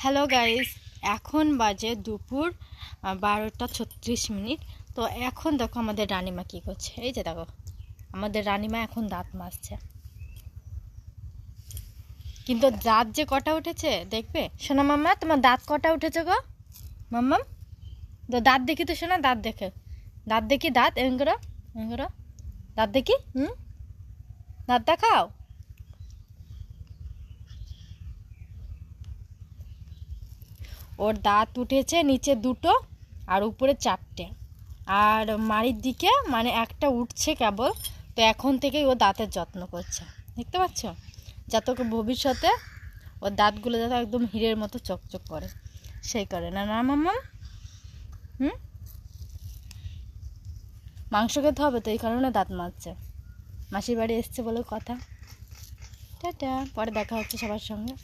Hello guys, এখন বাজে দুপুর 12:36। তো এখন দেখো আমাদের রানিমা কি করছে। এই যে দেখো আমাদের রানিমা এখন দাঁত মাজছে, কিন্তু দাঁত যে কটা উঠেছে দেখবে। শোনা মাম্মা, তোমার দাঁত কটা উঠেছে গো মাম্মাম? তো দাঁত দেখি তো শোনা, দাঁত দেখে, দাঁত দেখি, দাঁত এমন করো, এমন করো, দাঁত দেখি। দাঁত দেখাও। ওর দাঁত উঠেছে নিচে দুটো আর উপরে চারটে, আর মাড়ির দিকে মানে একটা উঠছে কেবল। তো এখন থেকেই ও দাঁতের যত্ন করছে, দেখতে পাচ্ছ, যাতে ওকে ভবিষ্যতে ওর দাঁতগুলো যাতে একদম হীরের মতো চকচক করে, সেই করে না না মাম্মা। মাংস খেতে হবে তো এই কারণে দাঁত মাজছে, মাসির বাড়ি এসছে বলে কথা। টাটা, পরে দেখা হচ্ছে সবার সঙ্গে।